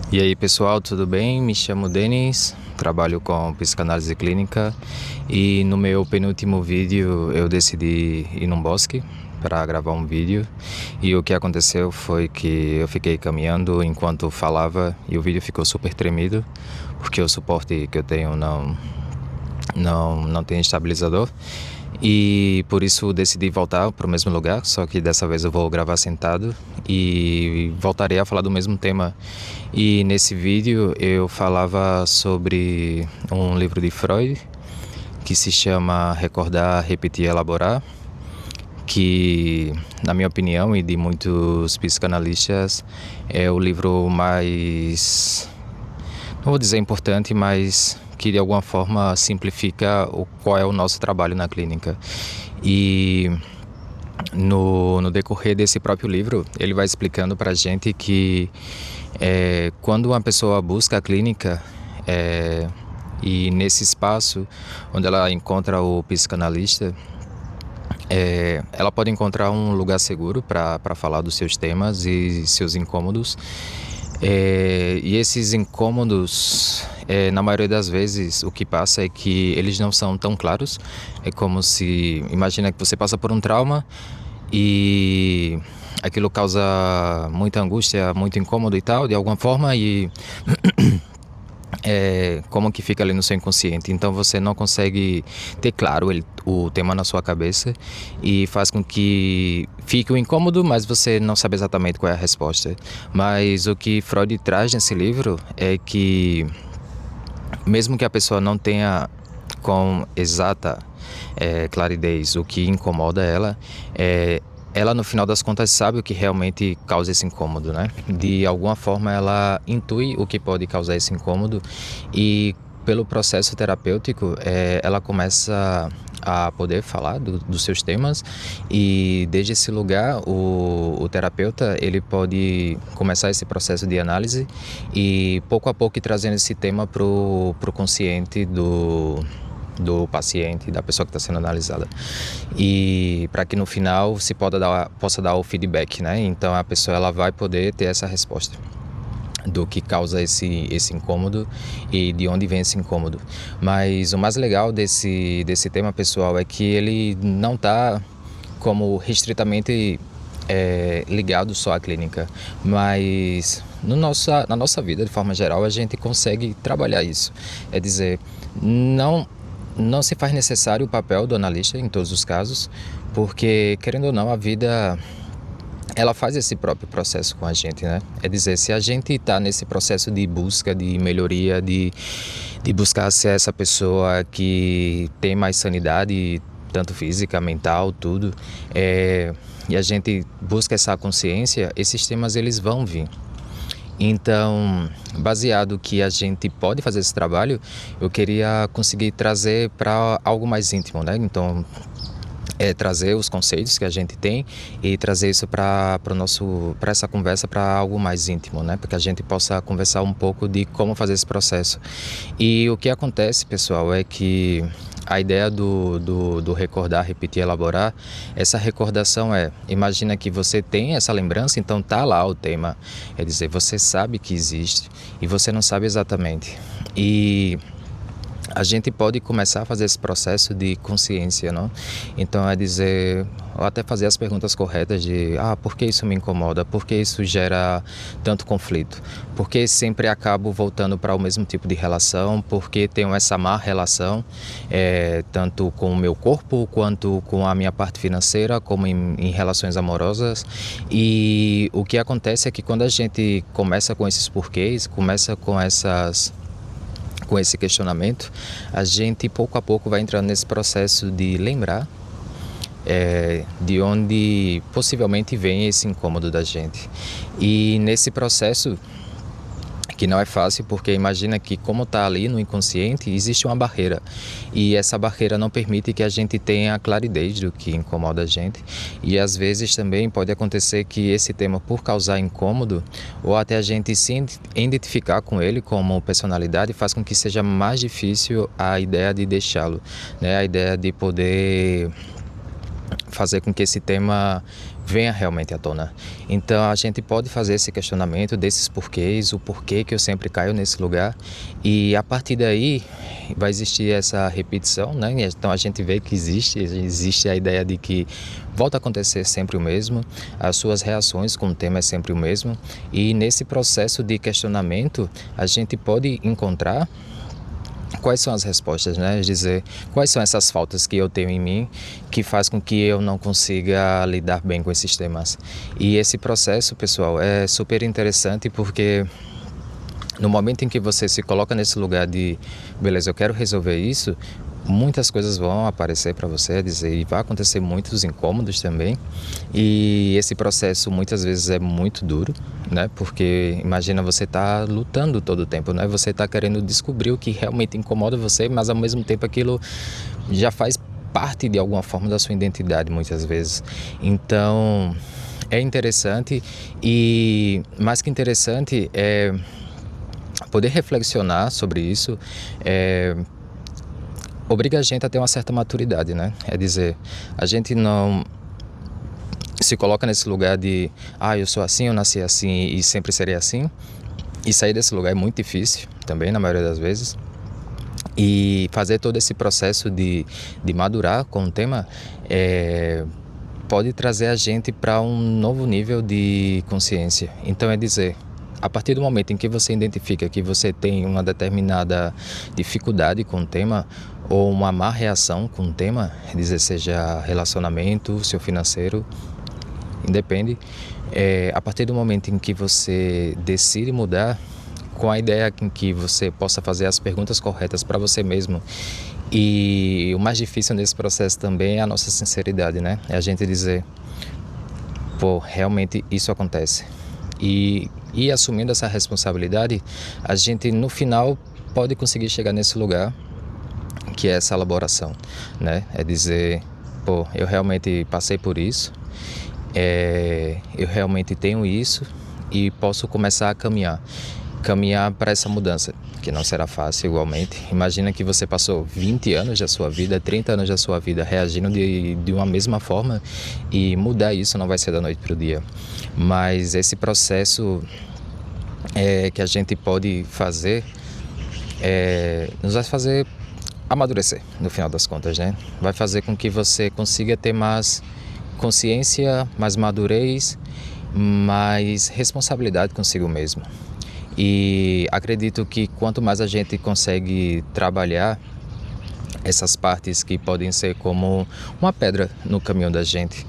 E aí pessoal, tudo bem? Me chamo Denis, trabalho com psicanálise clínica e no meu penúltimo vídeo eu decidi ir num bosque para gravar um vídeo e o que aconteceu foi que eu fiquei caminhando enquanto falava e o vídeo ficou super tremido porque o suporte que eu tenho não tem estabilizador. E por isso decidi voltar para o mesmo lugar, só que dessa vez eu vou gravar sentado e voltarei a falar do mesmo tema. E nesse vídeo eu falava sobre um livro de Freud que se chama Recordar, Repetir e Elaborar, que, na minha opinião e de muitos psicanalistas, é o livro mais, não vou dizer importante, mas que de alguma forma simplifica qual é o nosso trabalho na clínica. E no decorrer desse próprio livro, ele vai explicando para a gente que quando uma pessoa busca a clínica, e nesse espaço onde ela encontra o psicanalista, ela pode encontrar um lugar seguro para falar dos seus temas e seus incômodos. E esses incômodos, na maioria das vezes, o que passa é que eles não são tão claros. É como se, imagina que você passa por um trauma e aquilo causa muita angústia, muito incômodo e tal, de alguma forma, e como que fica ali no seu inconsciente. Então você não consegue ter claro o tema na sua cabeça e faz com que fique o incômodo, mas você não sabe exatamente qual é a resposta. Mas o que Freud traz nesse livro é que mesmo que a pessoa não tenha com exata claridez o que incomoda ela, ela no final das contas sabe o que realmente causa esse incômodo, né? De alguma forma ela intui o que pode causar esse incômodo e pelo processo terapêutico ela começa a poder falar dos seus temas e desde esse lugar o terapeuta ele pode começar esse processo de análise e pouco a pouco ir trazendo esse tema pro consciente do paciente, da pessoa que está sendo analisada, e para que no final se possa dar o feedback, né? Então a pessoa ela vai poder ter essa resposta do que causa esse incômodo e de onde vem esse incômodo. Mas o mais legal desse tema, pessoal, é que ele não está como restritamente ligado só à clínica, mas na nossa vida, de forma geral, a gente consegue trabalhar isso. É dizer, não se faz necessário o papel do analista em todos os casos, porque, querendo ou não, a vida ela faz esse próprio processo com a gente, né? É dizer, se a gente está nesse processo de busca, de melhoria, de buscar ser essa pessoa que tem mais sanidade, tanto física, mental, tudo, e a gente busca essa consciência, esses temas eles vão vir. Então, baseado que a gente pode fazer esse trabalho, eu queria conseguir trazer para algo mais íntimo, né? Então, trazer os conceitos que a gente tem e trazer isso para essa conversa para algo mais íntimo, né? Para que a gente possa conversar um pouco de como fazer esse processo. E o que acontece, pessoal, é que a ideia do recordar, repetir, elaborar, essa recordação imagina que você tem essa lembrança, então tá lá o tema, é dizer, você sabe que existe e você não sabe exatamente. E a gente pode começar a fazer esse processo de consciência, não? Então é dizer, ou até fazer as perguntas corretas de por que isso me incomoda? Por que isso gera tanto conflito? Por que sempre acabo voltando para o mesmo tipo de relação? Por que tenho essa má relação, tanto com o meu corpo, quanto com a minha parte financeira, como em relações amorosas? E o que acontece é que quando a gente começa com esses porquês, começa com esse questionamento, a gente pouco a pouco vai entrando nesse processo de lembrar de onde possivelmente vem esse incômodo da gente. E nesse processo, que não é fácil, porque imagina que como está ali no inconsciente, existe uma barreira. E essa barreira não permite que a gente tenha claridade do que incomoda a gente. E às vezes também pode acontecer que esse tema, por causar incômodo, ou até a gente se identificar com ele como personalidade, faz com que seja mais difícil a ideia de deixá-lo, né? A ideia de poder fazer com que esse tema venha realmente à tona. Então a gente pode fazer esse questionamento desses porquês, o porquê que eu sempre caio nesse lugar, e a partir daí vai existir essa repetição, né? Então a gente vê que existe a ideia de que volta a acontecer sempre o mesmo, as suas reações com o tema é sempre o mesmo, e nesse processo de questionamento a gente pode encontrar quais são as respostas, né? Dizer quais são essas faltas que eu tenho em mim que faz com que eu não consiga lidar bem com esses temas. E esse processo, pessoal, é super interessante porque no momento em que você se coloca nesse lugar de, beleza, eu quero resolver isso, muitas coisas vão aparecer para você, dizer, e vai acontecer muitos incômodos também. E esse processo muitas vezes é muito duro, né? Porque imagina você tá lutando todo o tempo, né? Você tá querendo descobrir o que realmente incomoda você, mas ao mesmo tempo aquilo já faz parte de alguma forma da sua identidade muitas vezes. Então, é interessante e mais que interessante é poder reflexionar sobre isso. Obriga a gente a ter uma certa maturidade, né? É dizer, a gente não se coloca nesse lugar de eu sou assim, eu nasci assim e sempre serei assim. E sair desse lugar é muito difícil também, na maioria das vezes. E fazer todo esse processo de madurar com o tema pode trazer a gente para um novo nível de consciência. Então é dizer, a partir do momento em que você identifica que você tem uma determinada dificuldade com o tema ou uma má reação com o tema, dizer, seja relacionamento, seu financeiro, independe, a partir do momento em que você decide mudar, com a ideia em que você possa fazer as perguntas corretas para você mesmo. E o mais difícil nesse processo também é a nossa sinceridade, né? É a gente dizer, pô, realmente isso acontece. E assumindo essa responsabilidade, a gente no final pode conseguir chegar nesse lugar que é essa elaboração, né? É dizer, pô, eu realmente passei por isso, eu realmente tenho isso e posso começar a caminhar para essa mudança, que não será fácil igualmente. Imagina que você passou 20 anos da sua vida, 30 anos da sua vida reagindo de uma mesma forma e mudar isso não vai ser da noite para o dia. Mas esse processo que a gente pode fazer nos vai fazer amadurecer, no final das contas, né? Vai fazer com que você consiga ter mais consciência, mais madurez, mais responsabilidade consigo mesmo. E acredito que quanto mais a gente consegue trabalhar essas partes que podem ser como uma pedra no caminho da gente,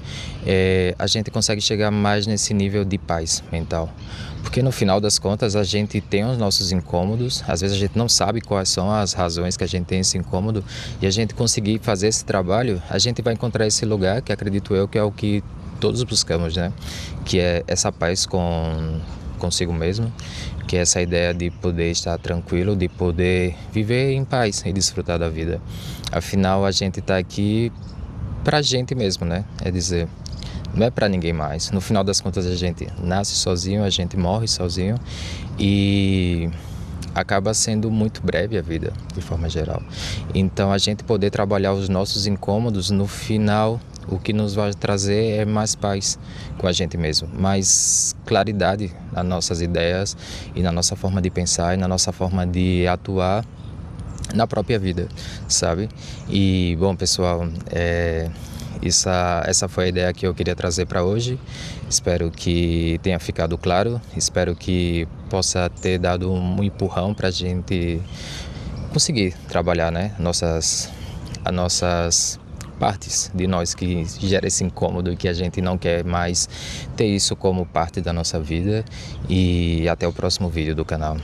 a gente consegue chegar mais nesse nível de paz mental. Porque no final das contas a gente tem os nossos incômodos, às vezes a gente não sabe quais são as razões que a gente tem esse incômodo, e a gente conseguir fazer esse trabalho, a gente vai encontrar esse lugar que acredito eu que é o que todos buscamos, né? Que é essa paz consigo mesmo, que é essa ideia de poder estar tranquilo, de poder viver em paz e desfrutar da vida. Afinal, a gente está aqui pra gente mesmo, né? É dizer, não é para ninguém mais. No final das contas, a gente nasce sozinho, a gente morre sozinho e acaba sendo muito breve a vida, de forma geral. Então, a gente poder trabalhar os nossos incômodos, no final, o que nos vai trazer é mais paz com a gente mesmo, mais claridade nas nossas ideias e na nossa forma de pensar e na nossa forma de atuar na própria vida, sabe? E, bom, pessoal, essa foi a ideia que eu queria trazer para hoje. Espero que tenha ficado claro, espero que possa ter dado um empurrão para a gente conseguir trabalhar, né, as nossas partes de nós que gera esse incômodo e que a gente não quer mais ter isso como parte da nossa vida. E até o próximo vídeo do canal.